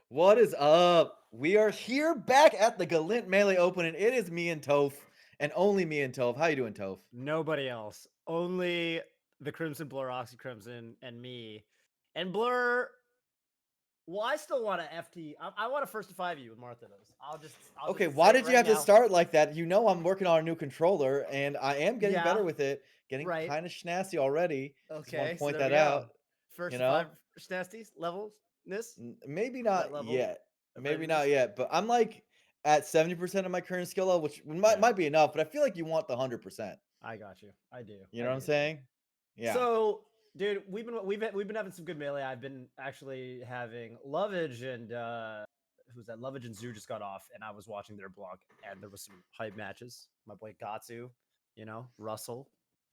What is up? We are here back at the Galint Melee Open, and it is me and Toph, and only me and Toph. How you doing, Toph? Nobody else. Only the Crimson Blur, Oxy Crimson, and me. And Blur, well, I still want to FT. I want to first to five you with Martha does. I'll Okay, just why say it did you right have to now. start like that? You know I'm working on a new controller, and I am getting Yeah, better with it, getting right. kind of schnazzy already. Just want Okay, to so point there we that out, go. First you to five know? nasties levels. This Maybe that not level yet. of Maybe readiness. not yet, but I'm like at 70% of my current skill level, which might, Yeah, might be enough, but I feel like you want the 100%. I got you. I do. You I know what I'm do. saying? Yeah. So, dude, we've been having some good melee. I've been actually having Lovage and who's that? Lovage and Zoo just got off, and I was watching their blog, and there was some hype matches. My boy Gatsu, Russell,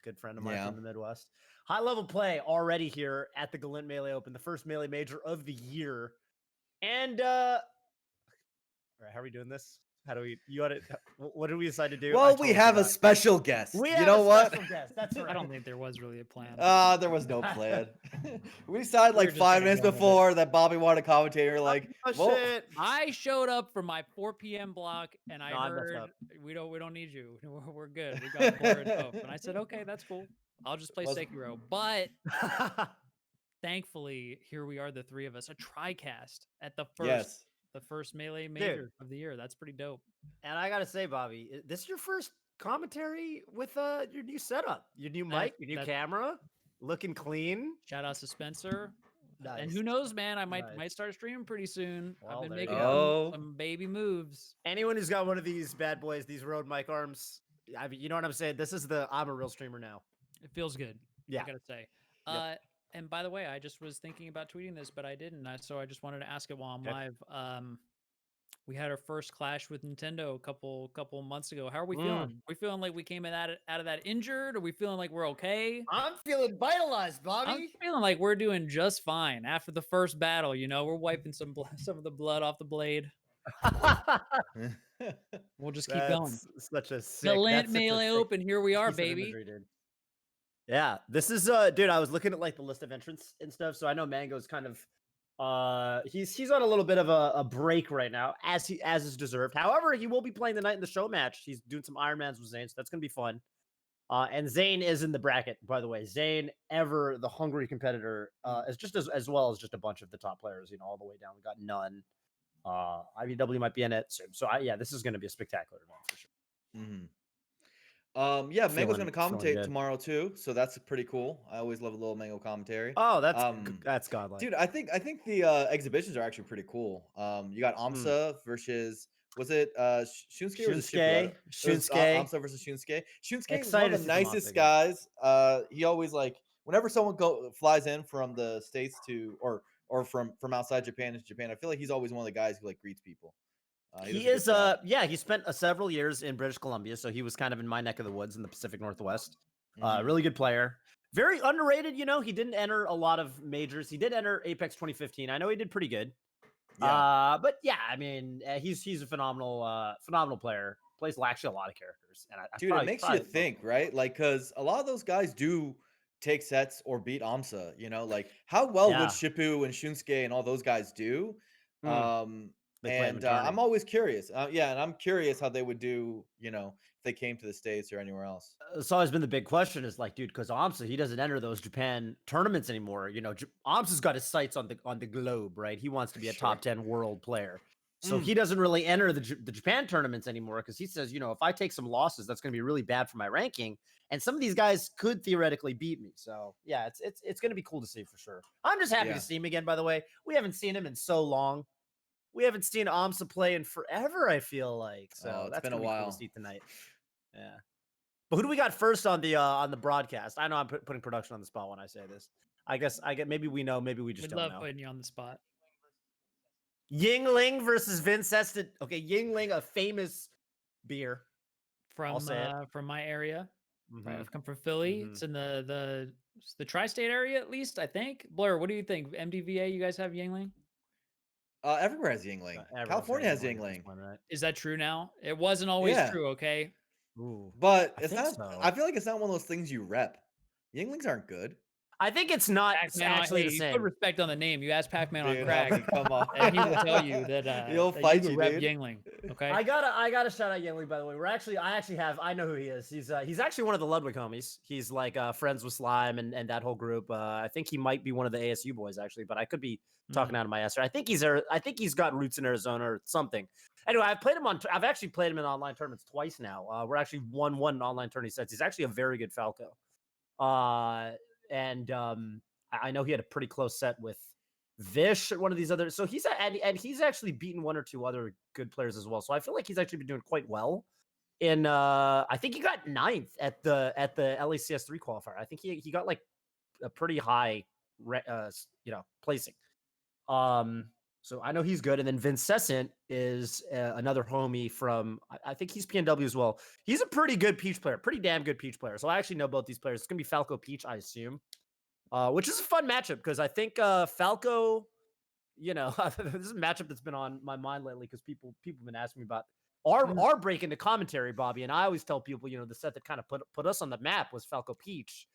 good friend of mine Yeah. from the Midwest. High level play already here at the Galint Melee Open, the first melee major of the year. And all right, how are we doing this? How do we? You got it. What did we decide to do? I Well, we totally have a forgot. special guest. We You have a know what? special guest. That's I don't right. think there was really a plan. There was no plan. We decided We like were just 5 minutes gonna go with it. before that Bobby wanted a commentator. Like, Oh well, shit! I showed up for my 4 p.m. block and I No, I messed heard up. we don't need you. We're good. We got Blur and Toph. And I said, okay, that's cool. I'll just play was Sekiro. But thankfully, here we are, the three of us, a TriCast at yes, the first melee Dude, major of the year. That's pretty dope. and I gotta say, Bobby, this is your first commentary with your new setup, your new That mic, your new that camera, looking clean. shout out to Spencer. And Nice, who knows, man? I might nice. might start streaming pretty soon. I've Well, been there you making go. oh, some baby moves. Anyone who's got one of these bad boys, these Rode mic arms, I mean, you know what I'm saying. This is the I'm a real streamer now. It feels good. I Yeah. gotta say. Yep. And by the way, I just was thinking about tweeting this, but I didn't. So I just wanted to ask it while I'm Okay. live. We had our first clash with Nintendo a couple months ago. How are we Mm. feeling? We feeling like we came out of that injured? Are we feeling like we're okay? I'm feeling vitalized, I'm Bobby. feeling like we're doing just fine after the first battle. We're wiping some of the blood off the blade. We'll just keep going. Galint That's such a Melee sick Open. Here we are, piece of baby. imagery, dude. Yeah, this is dude, I was looking at like the list of entrants and stuff, so I know Mango's kind of he's on a little bit of a break right now, as is deserved. However, he will be playing the night in the show match. He's doing some Ironmans with Zane, so that's gonna be fun. And Zane is in the bracket, by the way. Zane, ever the hungry competitor, as just as well as just a bunch of the top players, all the way down. We got none. IBW might be in it. So yeah, this is gonna be a spectacular event for sure. Mhm. Yeah, Mango's Feeling gonna feeling commentate good. tomorrow too, so that's pretty cool. I always love a little Mango commentary. Oh, Um, that's godlike. dude, I think the exhibitions are actually pretty cool. You got Mm. Amsa versus was it Shunsuke or was it Shifu? It was Shinsuke. Amsa versus Shunsuke. Shunsuke, one Excited of to the see the monster nicest again. guys. He always like whenever someone flies in from the states to or from outside Japan into Japan, I feel like he's always one of the guys who like greets people. He does He a good is job. yeah, he spent several years in British Columbia, so he was kind of in my neck of the woods in the Pacific Northwest. Hmm. Really good player. Very underrated, he didn't enter a lot of majors. He did enter Apex 2015. I know he did pretty good. Yeah. But yeah, I mean, he's a phenomenal player. Plays actually a lot of characters, and I Dude, it makes you probably most think, of them. right? Like, because a lot of those guys do take sets or beat Amsa, like how well would Yeah. Shippu and Shunsuke and all those guys do? Mm, they play him in And tourney. I'm always curious. Yeah, and I'm curious how they would do, if they came to the States or anywhere else. It's always been the big question is like, dude, because Amsa, he doesn't enter those Japan tournaments anymore. Amsa's got his sights on the globe, right? He wants to For be a sure. top 10 world player. So Mm, he doesn't really enter the Japan tournaments anymore because he says, if I take some losses, that's going to be really bad for my ranking. And some of these guys could theoretically beat me. So yeah, it's going to be cool to see for sure. I'm just happy to yeah. see him again. By the way, we haven't seen him in so long. We haven't seen Amsa play in forever. I feel like Oh, so it's that's been a going to be cool to while. see tonight. Yeah. But who do we got first on the broadcast? I know I'm putting production on the spot when I say this. I guess I get maybe we know, maybe we just We'd don't love know. putting you on the spot. Yingling versus Vincessant. Okay, Yingling, a famous beer. I'll say it. From my area. Right, Mm-hmm. I've come from Philly. Mm-hmm. It's in the tri-state area at least, I think. Blur, what do you think? MDVA, you guys have Yingling? Everywhere has Yingling. Everyone's got California has Yingling at this Yingling. point, right? Is that true now? It wasn't always Yeah, true, okay? Ooh, but I it's think not. I so. feel like it's not one of those things you rep. Yinglings aren't good. I think it's not Pac-Man actually the you same. put respect on the name. You ask Pac-Man on Dude, crack, Huffy, come on. and he will tell you that He'll that fight you you, rep dude. Yingling. Okay. I gotta shout out Yingling, by the way. I know who he is. He's actually one of the Ludwig homies. He's like friends with Slime and that whole group. I think he might be one of the ASU boys actually, but I could be talking out of my ass. I think he's got roots in Arizona or something. Anyway, I've actually played him in online tournaments twice now. We're actually won one online tourney sets. He's actually a very good Falco. I know he had a pretty close set with Vish at one of these other. So he's actually beaten one or two other good players as well. So I feel like he's actually been doing quite well. I think he got 9th at the LACS 3 qualifier. I think he got like a pretty high placing. So I know he's good. And then Vincessant is another homie from, I think he's PNW as well. He's a pretty good Peach player, pretty damn good Peach player. So I actually know both these players. It's going to be Falco Peach, I assume, which is a fun matchup because I think Falco, this is a matchup that's been on my mind lately because people have been asking me about our break into commentary, Bobby. And I always tell people, the set that kind of put us on the map was Falco Peach,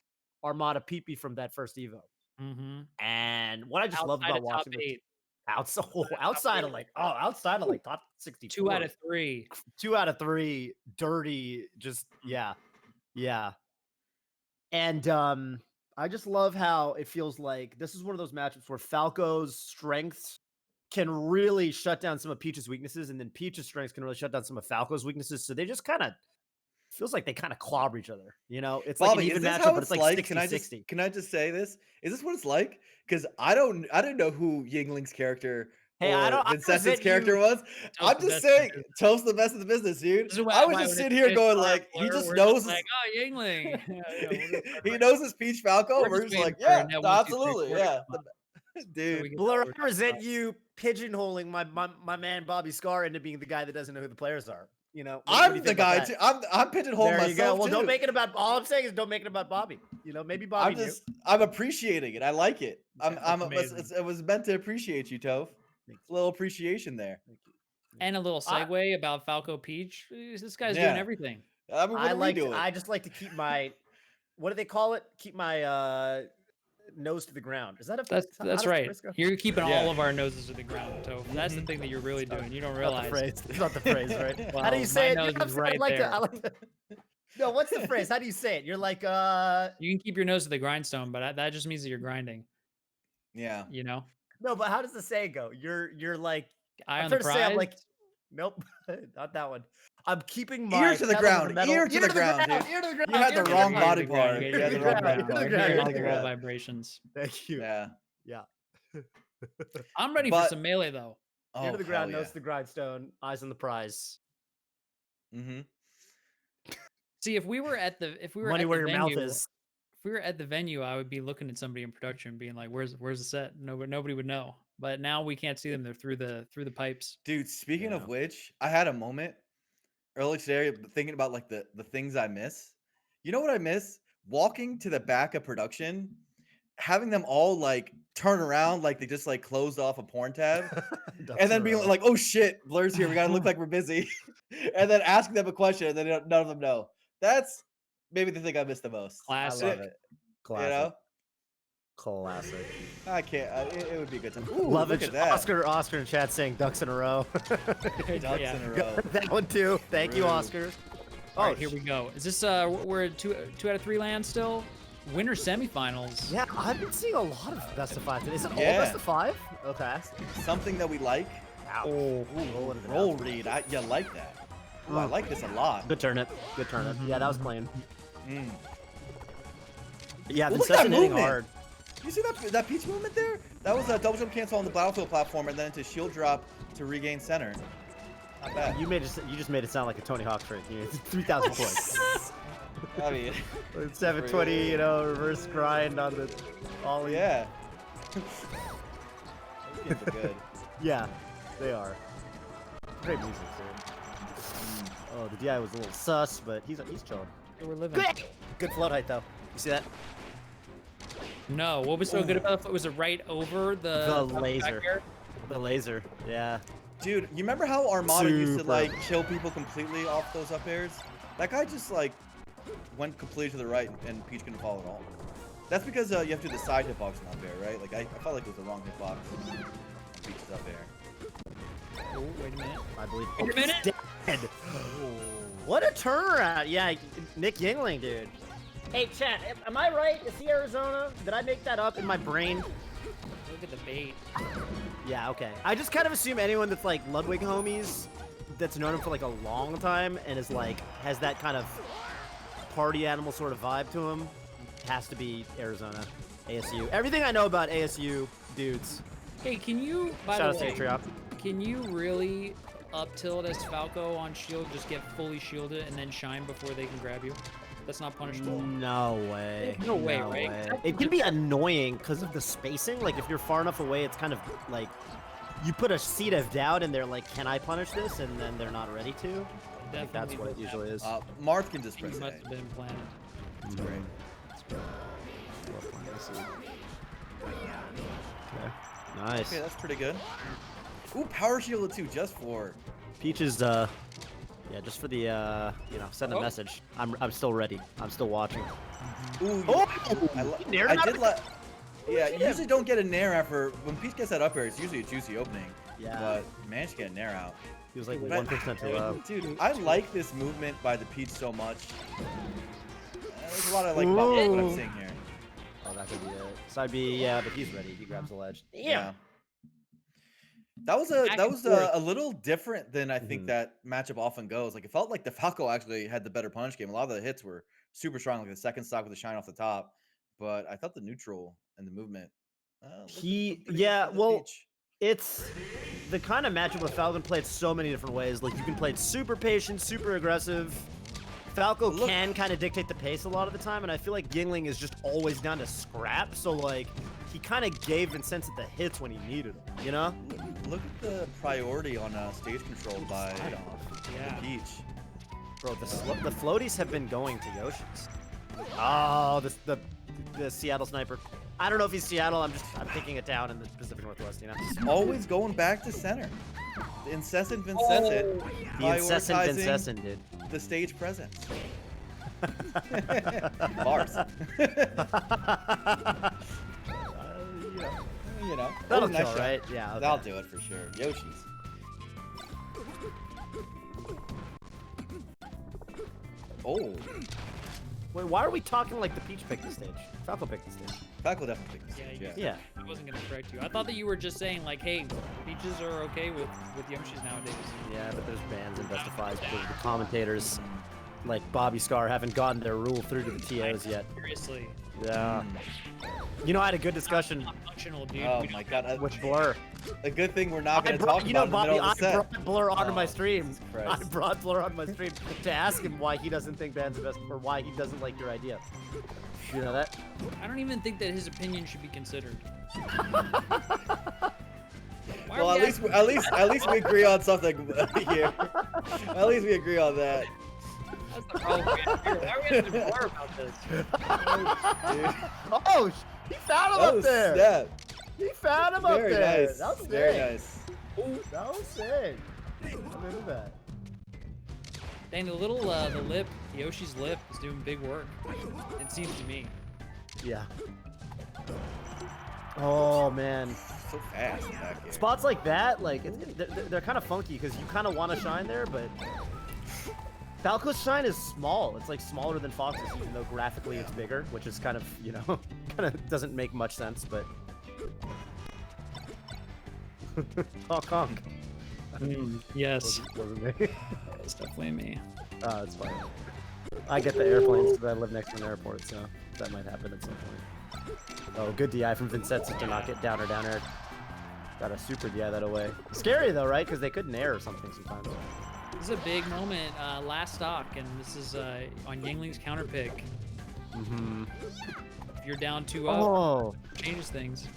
Armada Peepee from that first Evo. Mm-hmm. And what I just love Outside about of top watching 8. outside of like top 64. 2 out of 3. 2 out of 3 dirty, just yeah. And I just love how it feels like this is one of those matchups where Falco's strengths can really shut down some of Peach's weaknesses, and then Peach's strengths can really shut down some of Falco's weaknesses. So they just kind of feels like they kind of clobber each other. It's Bobby, like an even is this matchup, how but it's it's like like? 60-60. Can I just say this? Is this what it's like? Because I didn't know who Yingling's character Hey, or I Vincessant's present character you- was. I'm the just best in saying, business. Toast the best of the business, dude. This is why I was when just it's sitting here Fish going Star like, he Blur, just we're knows. like, oh, Yingling. He knows his Peach Falco. We're We're just just like, waiting for yeah, Net 1, 2, 3, absolutely, 4 to yeah, come up. dude. we can Blur, tell I resent you pigeonholing my man Bobby Scar into being the guy that doesn't know who the players are. What do you I'm think the about guy that? too. I'm pigeonholing There you go. myself Well, too. don't make it about. All I'm saying is don't make it about Bobby. Maybe Bobby knew. I'm appreciating it. I like it. amazing. It was meant to appreciate you, Toph. A little appreciation there. And a little segue about Falco Peach. This guy's doing Yeah. everything. I mean, what are we doing? I just like to keep my, what do they call it? Keep my nose to the ground. Is that a? That's how does the right. phrase go? You're keeping Yeah. all of our noses to the ground, Toph. That's the thing that you're really doing. You don't Not the realize. phrase. It's not the phrase, right? How do Well, you say my it? nose is right I like to. No, what's the phrase? How do you say it? You're like You can keep your nose to the grindstone, but that just means that you're grinding. Yeah. No, but how does the saying go? You're like Eye I'm on the trying to say I'm prize. like nope, not that one. I'm keeping my Ear to the pedal ground. metal- Ear to the ground, dude. Ear to the ground. You had ear the to wrong ground. body part. You You had the wrong body part. You're You're right. all the Yeah. right vibrations. Thank you. Yeah. I'm ready But- for some melee though. Ear to the ground, hell nose to the grindstone, eyes on the prize. Mm-hmm. See, if we were at the Money where your venue, mouth is. if we were at the venue, I would be looking at somebody in production, being like, "Where's the set?" Nobody would know. But now we can't see them; they're through the pipes. Dude, speaking Yeah. of which, I had a moment earlier today thinking about like the things I miss. You know what I miss? Walking to the back of production, having them all like turn around like they just like closed off a porn tab, and then being like, "Oh shit, Blur's here. We gotta look like we're busy," and then asking them a question, and then none of them know. That's maybe the thing I miss the most. Classic. I love it. Classic. You know, Classic. I can't. It would be a good time. Ooh, Love look it. at that. Oscar in chat saying ducks in a row. Ducks Yeah. in a row. That one too. Thank you, Rude. Oscar. All right, here we go. Is this we're at two out of 3 land still? Winter semifinals. Yeah, I've been seeing a lot of best of 5. Is it all Yeah. best of 5? Okay. Something that we like. Ow. Ooh, Rolling it roll out. read. You like that? Ooh, I like this a lot. Good turnip. Good turnip. Yeah, that was clean. Mm. Yeah, Well, been look at that hitting movement. hard. You see that Peach movement there? That was a double jump cancel on the battlefield platform and then into shield drop to regain center. Not bad. You just made it sound like a Tony Hawk trick. 3,000 points. I mean, 720, reverse grind on the ollie. yeah. Those games are good. Yeah, they are. Great music, dude. Oh, the DI was a little sus, but he's chilling. We're living. Good float height though. You see that? No, what was so good about it? Was it right over the laser. back air? The laser. Yeah. Dude, you remember how Armada used to Super. like kill people completely off those up airs? That guy just like went completely to the right and Peach couldn't follow at all. That's because you have to do the side hitbox in up air, right? Like I felt like it was the wrong hitbox. Peach's up air. Oh, wait a minute. I believe. Wait a minute. Dead. What a turnaround! Yeah, Nick Yingling, dude. Hey, chat. Am I right? Is he Arizona? Did I make that up in my brain? Look at the bait. Yeah. Okay. I just kind of assume anyone that's like Ludwig homies, that's known him for like a long time and is like has that kind of party animal sort of vibe to him, has to be Arizona, ASU. Everything I know about ASU dudes. Hey, can you, by Shout out the to way, Triop. can you really up tilt as Falco on shield, just get fully shielded and then shine before they can grab you? That's not punishable. No way. No way, right? It can be annoying because of the spacing. Like if you're far enough away, it's kind of like you put a seed of doubt and they're like, "Can I punish this?" And then they're not ready to. I think that's what it usually is. Marth can just He press must A. have been planted. That's great. Okay. Nice. Okay, that's pretty good. Ooh, power shield too, just for. Peach is yeah, just for the send a message. I'm still ready. I'm still watching. Ooh, Oh! I did let. Yeah, you usually don't get a nair after when Peach gets that up air. It's usually a juicy opening. Yeah. But managed to get a nair out. He was like But- 1% too low. Dude, I like this movement by the Peach so much. There's a lot I like about what I'm Ooh. seeing here. Oh, that could be it. Side B, yeah, but he's ready. He grabs the ledge. Yeah. That was Back and forth. a little different than I think that matchup often goes. Like it felt like the Falco actually had the better punch game. A lot of the hits were super strong, like the second stock with the shine off the top. But I thought the neutral and the movement. Looked pretty good for the Peach. It's the kind of matchup with Falcon played so many different ways. Like you can play it super patient, super aggressive. Falco can kind of dictate the pace a lot of the time, and I feel like Yingling is just always down to scrap. So like he kind of gave Vincessant the hits when he needed them, you know? Look at the priority on stage control by Yeah. the Peach. Bro, the floaties have been going to Yoshi's. Oh, the Seattle sniper. I don't know if he's Seattle. I'm taking it down in the Pacific Northwest, you know? Always going back to center. The incessant Vincessant. The incessant prioritizing Vincessant, dude. The stage presence. Bars. You know. That'll nice kill, shot. right? Yeah, okay. That'll do it for sure. Yoshi's. Oh, Wait, why are we talking like the Peach picked the stage? Falco picked the stage. Falco definitely picked the Yeah, stage. you Yeah. Yeah. I wasn't gonna correct you. I thought that you were just saying like, hey, peaches are okay with Yoshis nowadays. Yeah, but there's bans and justifies because the commentators, like Bobby Scar, haven't gotten their rule through to the TOs yet. Seriously. Yeah. You know, I had a good discussion Not functional, dude. Oh We my don't- god. with Blur. A good thing we're not I going to brought, talk you know, about in the Bobby, middle of the I set. brought Blur onto my Oh, stream. Jesus I Christ. brought Blur onto my stream to ask him why he doesn't think Ban's the best, or why he doesn't like your idea. You know that? I don't even think that his opinion should be considered. Why Well, are we at least we agree on something here. At least we agree on that. That's the problem. Why are we having to more about this? Oh, he found him Oh, up there. snap. He found him up Very there. nice. That was Very sick. nice. That was sick. I'm into that. Dang, the little the lip, Yoshi's lip is doing big work. It seems to me. Yeah. Oh man. So fast back here. Spots like that, like they're kind of funky because you kind of want to shine there, but Falco's shine is small. It's like smaller than Fox's, even though graphically it's bigger, which is kind of, you know, kind of doesn't make much sense, but. Honk honk. Yes, Wasn't me. it's definitely me. Oh, it's fine. I get the airplanes because I live next to an airport, so that might happen at some point. Oh, good DI from Vincessant to not get down or down air. Got a super DI that away. Scary though, right? Because they couldn't air or something sometimes. This is a big moment, last stock, and this is on Yingling's counter pick. Mm-hmm. If you're down 2-0, Oh. changes things.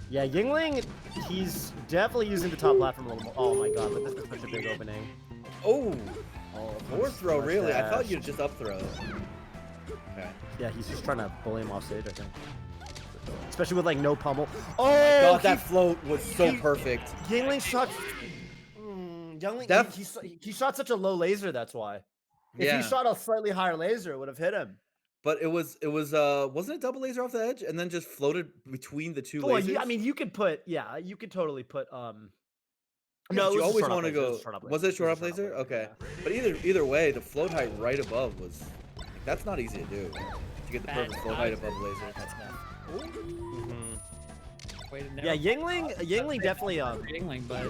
Yeah, Yingling, he's definitely using the top platform a little more. Oh my god, but this is such a big opening. Oh, Oh, forward throw, really? I thought dash. you'd just up throw. Okay. Yeah, he's just trying to bully him off stage, I think. Especially with like no pummel. Oh, God, that float was so perfect. Yingling shot. That- he shot such a low laser. That's why. If Yeah. he shot a slightly higher laser, it would have hit him. But it was wasn't it double laser off the edge and then just floated between the two Well, lasers? I mean, you could put, yeah, you could totally put, Yeah, no, but it you was a always short up want to laser. It was go. a short up Was laser. it It short was up a short up laser? Okay, yeah. but either way, the float height right above was like, that's not easy to do to get the Bad perfect float height dodge. above the laser. That's tough. Way to Yeah, never Yingling definitely, Yingling, but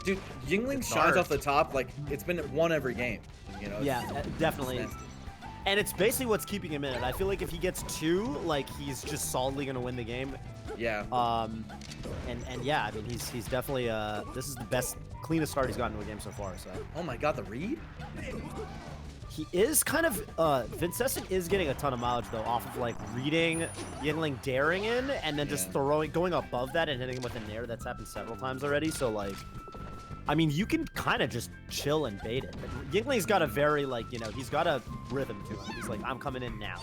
Dude, Yingling It's shines hard. off the top like it's been won every game. You know? It's yeah, just definitely. nasty. And it's basically what's keeping him in it. I feel like if he gets 2, like he's just solidly gonna win the game. Yeah. And yeah, I mean he's definitely this is the best, cleanest start he's gotten to a game so far. So Oh my god, the read? he is kind of Vincessant is getting a ton of mileage though off of like reading Yingling daring in and then just Yeah. going above that and hitting him with an air. That's happened several times already. So like, I mean, you can kind of just chill and bait it. But Yingling's got a very like, you know, he's got a rhythm to him. He's like, I'm coming in now.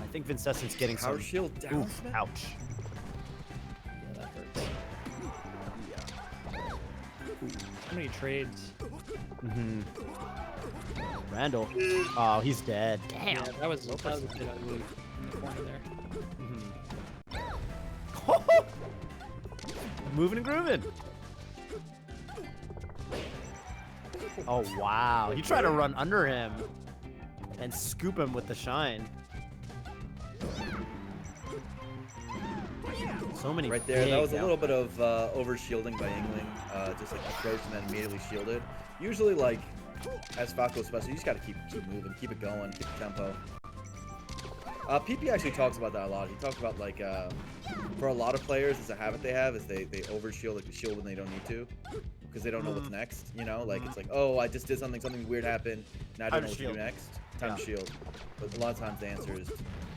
I think Vincessant's getting Power some. shield down. Oof, ouch. yeah, that hurts. How many trades? Mm-hmm. Randall. Oh, he's dead. Damn. Yeah, that was a bit ugly in the corner there. Mm-hmm. Moving and grooving. Oh wow! He tried to run under him and scoop him with the shine. So many Right there, that big was a down- little bit of over shielding by Yingling. Just like approached and then immediately shielded. Usually, like as Falco special, you just gotta keep moving, keep it going, keep the tempo. PP actually talks about that a lot. He talks about like for a lot of players, it's a habit they have is they over shield, like they shield when they don't need to, because they don't know what's next. You know, like it's like, oh, I just did something weird happened, now I don't Time know to what to shield. do next. Time to shield. But a lot of times the answer is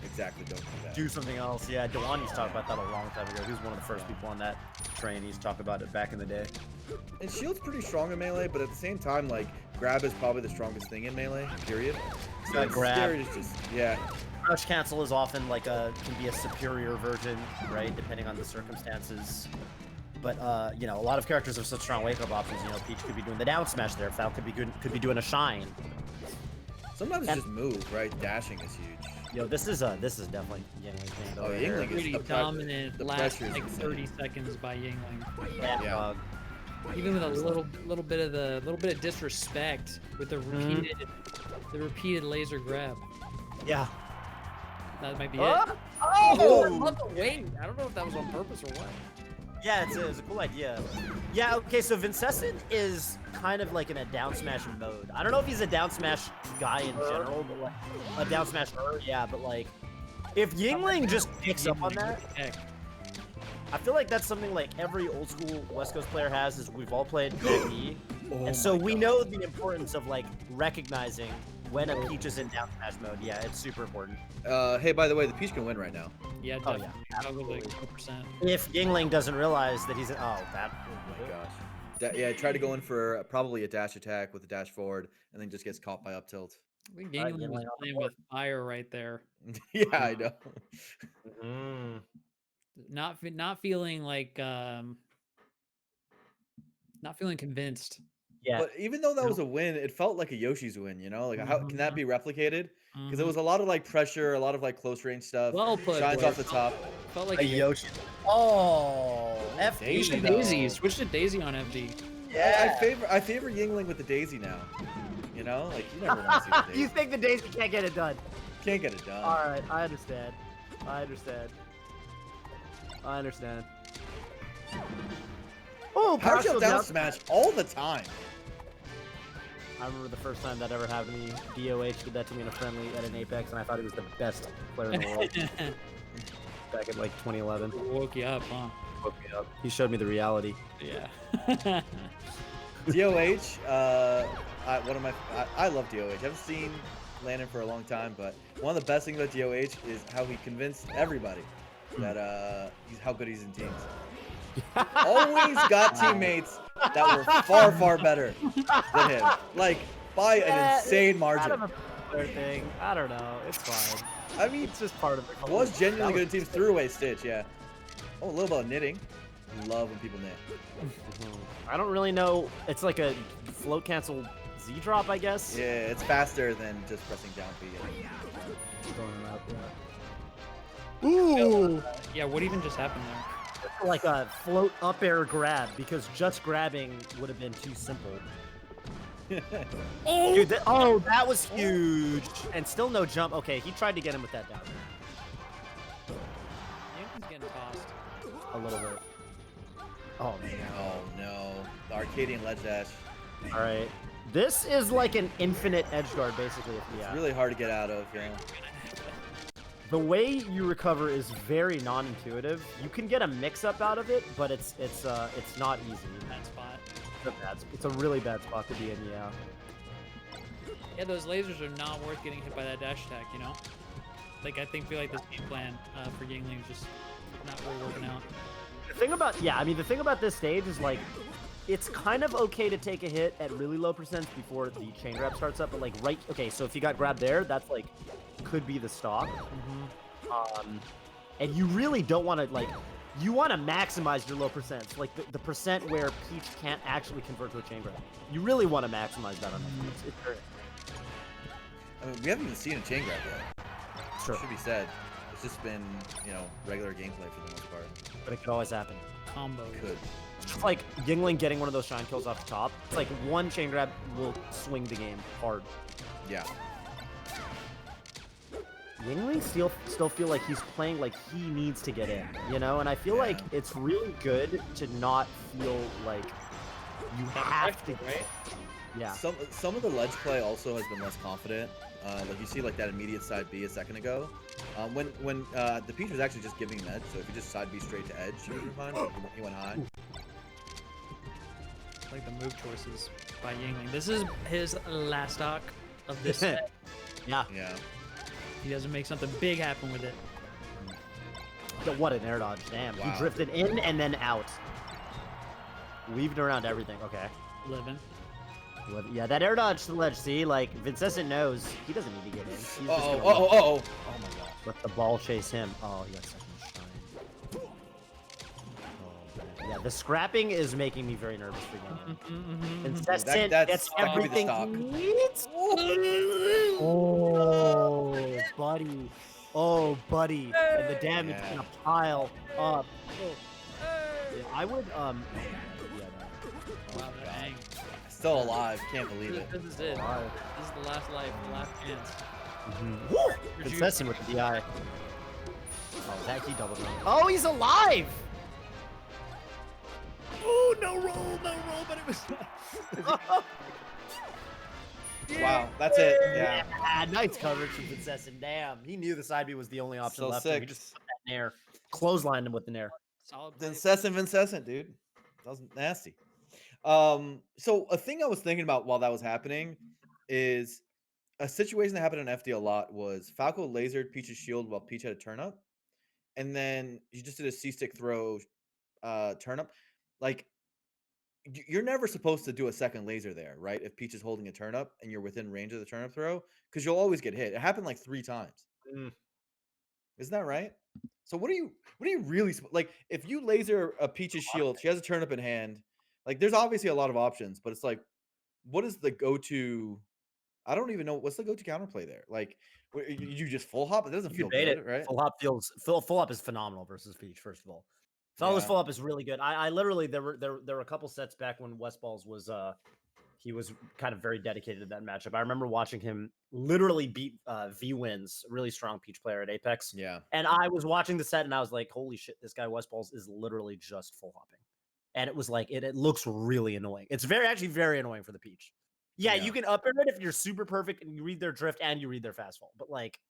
exactly don't do that. Do something else. Yeah, Delani's talked about that a long time ago. He was one of the first people on that train. He's talked about it back in the day. And shield's pretty strong in melee, but at the same time, like grab is probably the strongest thing in melee. Period. So Yeah, it's grab. scary to just Crush cancel is often like can be a superior version, right? Depending on the circumstances. But you know, a lot of characters have such strong wake up options. You know, Peach could be doing the down smash there. Fal could be doing a shine. Sometimes And- it's just move, right? Dashing is huge. Yo, this is definitely Yingling's game. Oh, over Yingling here. is Pretty the pre- dominant the last pressure is like insane. 30 seconds by Yingling. Yeah. Yeah. Even with a little bit of disrespect with the repeated laser grab. Yeah. That might be Oh! it. Oh! I love the wait. I don't know if that was on purpose or what. Yeah, it's a cool idea. Yeah, okay, so Vincessant is kind of like in a down smash mode. I don't know if he's a down smash guy in general, but like a down smash, yeah, but like if Yingling just picks up on that, Heck. I feel like that's something like every old school West Coast player has, is we've all played PvE, and so we know the importance of like recognizing when a Peach is in down smash mode. Yeah, it's super important. Hey, by the way, the Peach can win right now. Yeah, Oh, definitely. yeah, Probably like 2%. If Yingling doesn't realize that he's in, oh, that. Oh my gosh. Yeah, try to go in for probably a dash attack with a dash forward, and then just gets caught by up tilt. I think Alright, Yingling Yingling was on the playing board. with fire right there. Yeah, I know. Mm. Not feeling like not feeling convinced. Yeah. But even though that was a win, it felt like a Yoshi's win, you know? Like, how can that be replicated? Because there was a lot of, like, pressure, a lot of, like, close range stuff. Well put. Shines Blair. off the top. Felt like A Yoshi. Oh, Switch to FD. Daisy. Switch to Daisy on FD. Yeah. I favor Yingling with the Daisy now. You know? Like, you never want to see the Daisy. You think the Daisy can't get it done? Can't get it done. All right, I understand. I understand. Oh, Power partial shield down smash all the time. I remember the first time that ever happened to me. DOH did that to me in a friendly at an Apex, and I thought he was the best player in the world back in like 2011. Woke you up, huh? Woke me up. He showed me the reality. Yeah. DOH, I love DOH. I haven't seen Landon for a long time, but one of the best things about DOH is how he convinced everybody that how good he's in teams. Always got teammates that were far, far better than him. Like, by an insane margin. Kind of a player thing. I don't know. It's fine. I mean, It's just part of it. was genuinely good in teams. Threw away Stitch, yeah. Oh, a little bit of knitting. Love when people knit. I don't really know. It's like a float cancel Z drop, I guess. Yeah, it's faster than just pressing down B. Ooh, Yeah, what even just happened there? like a float up air grab, because just grabbing would have been too simple. Oh, Dude, that was huge, and still no jump. Okay, he tried to get him with that down Yankling's getting tossed. a little bit. Oh man. Oh no, the Arcadian ledge dash. All right, this is like an infinite edge guard, basically. It's really hard to get out of. Yeah. The way you recover is very non-intuitive. You can get a mix-up out of it, but it's not easy. Bad spot. It's a really bad spot to be in. Yeah. Yeah, those lasers are not worth getting hit by that dash attack, you know? Like, I feel like this game plan for Yingling is just not really working out. The thing about this stage is like, it's kind of okay to take a hit at really low percents before the chain grab starts up, but like okay, so if you got grabbed there, that's like, could be the stop. And you really don't want to, like, you want to maximize your low percents, like the percent where Peach can't actually convert to a chain grab. You really want to maximize that on that. It's very... I mean, we haven't even seen a chain grab yet. Sure. Should be said. It's just been, regular gameplay for the most part. But it could always happen. Combo. Could. It's just like Yingling getting one of those shine kills off the top. It's like one chain grab will swing the game hard. Yeah. Yingling still feel like he's playing like he needs to get in, and I feel like it's really good to not feel like you have to, right? Yeah. Some of the ledge play also has been less confident. Like you see like that immediate side B a second ago. When the Peach was actually just giving him edge, so if you just side B straight to edge, he would have been fine. He went high. Like the move choices by Yingling. This is his last stock of this set. Yeah. Yeah. He doesn't make something big happen with it. What an air dodge. Damn. Wow. He drifted in and then out. Weaved around everything. Okay. Living. Yeah, that air dodge to the ledge. See, like, Vincessant knows he doesn't need to get in. He's just gonna Oh my god. let the ball chase him. Oh, he got second shine. Oh, man. Yeah, the scrapping is making me very nervous for Yingling. Vincessant gets that could be the everything stock. he needs. Oh, buddy. Oh, buddy. And the damage is gonna pile up. Yeah, I would, yeah, no. Wow, dang. Still alive. Can't believe it. This is it. This is the last life, the last chance. Vincessant with the DI. Oh, that he doubled down. Oh, he's alive! Oh, no roll, but it was. Wow, that's it. Yeah. Nice coverage from Vincessant. Damn, he knew the side B was the only option So left. sick. He just put that in air, clotheslined him with an air. Solid play. Vincessant, dude. That was nasty. So a thing I was thinking about while that was happening is a situation that happened in FD a lot was Falco lasered Peach's shield while Peach had a turn up, and then he just did a C-stick throw turn up. Like, you're never supposed to do a second laser there, right? If Peach is holding a turn up and you're within range of the turn up throw, because you'll always get hit. It happened like 3 times. Isn't that right? So what are you really like? If you laser a Peach's shield, she has a turn up in hand. Like, there's obviously a lot of options, but it's like, what is the go-to? I don't even know what's the go-to counterplay there. Like, you just full hop? It doesn't You feel bait good, it. right? Full hop is phenomenal versus Peach. First of all, Falco's Yeah. full up is really good. I literally there were a couple sets back when Westballs was he was kind of very dedicated to that matchup. I remember watching him literally beat V-Wins, a really strong Peach player at Apex. Yeah. And I was watching the set and I was like, holy shit, this guy Westballs is literally just full hopping. And it was like, it looks really annoying. It's actually very annoying for the Peach. Yeah, Yeah. you can up air it if you're super perfect and you read their drift and you read their fastfall. But like,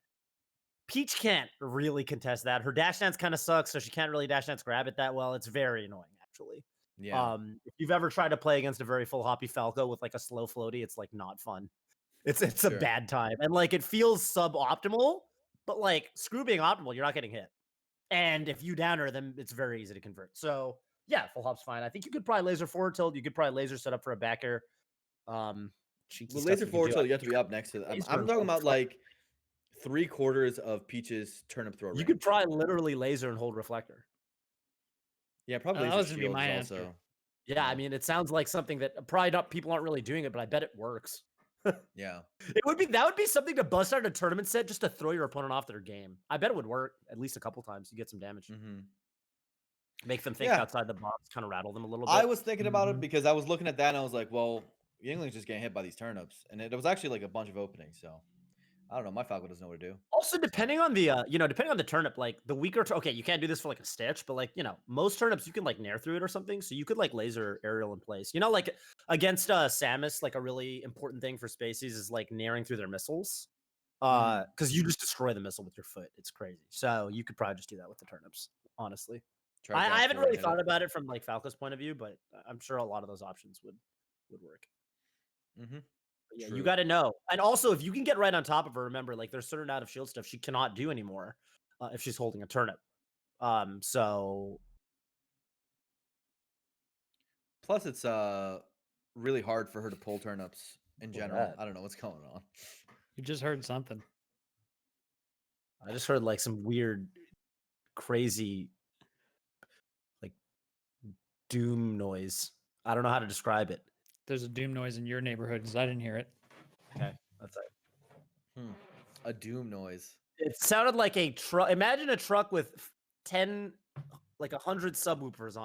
Peach can't really contest that. Her dash dance kind of sucks, so she can't really dash dance grab it that well. It's very annoying, actually. Yeah. If you've ever tried to play against a very full hoppy Falco with like a slow floaty, it's like not fun. It's a Sure. bad time. And like, it feels suboptimal, but like, screw being optimal, you're not getting hit. And if you down her, then it's very easy to convert. So yeah, full hop's fine. I think you could probably laser forward tilt. You could probably laser set up for a back air. Cheeky Well, stuff laser you can forward do. tilt, you have to be up next to them. Laser I'm talking forward about tilt. like 3/4 of Peach's turnip throw range. You could probably literally laser and hold reflector. Yeah, probably That laser was gonna be shield my is answer. also. Yeah, I Yeah. mean, it sounds like something that probably not people aren't really doing it, but I bet it works. Yeah. That would be something to bust out a tournament set just to throw your opponent off their game. I bet it would work at least a couple times. You get some damage, Mm-hmm. make them think Yeah. outside the box, kind of rattle them a little I bit. was thinking about it because I was looking at that and I was like, well, Yingling's just getting hit by these turnips, and it was actually like a bunch of openings. So I don't know. My Falco doesn't know what to do. Also, So depending on the depending on the turnip, like the weaker. Okay, you can't do this for like a stitch, but like most turnips you can like nair through it or something, so you could like laser aerial in place. Like against Samus, like a really important thing for Spaceys is like nairing through their missiles, because you just destroy the missile with your foot. It's crazy. So you could probably just do that with the turnips. Honestly, try I grab haven't forward really and hit thought it. about it from like Falco's point of view, but I'm sure a lot of those options would work. Mm-hmm. But yeah, you True. got to know. And also, if you can get right on top of her, remember, like there's certain out of shield stuff she cannot do anymore if she's holding a turnip. So Plus, it's really hard for her to pull turnips in look at general. that. I don't know what's going on. You just heard something. I just heard like some weird, crazy, like doom noise. I don't know how to describe it. There's a doom noise in your neighborhood because I didn't hear it. Okay, that's it. A doom noise. It sounded like a truck. Imagine a truck with 10, like 100 subwoofers on it.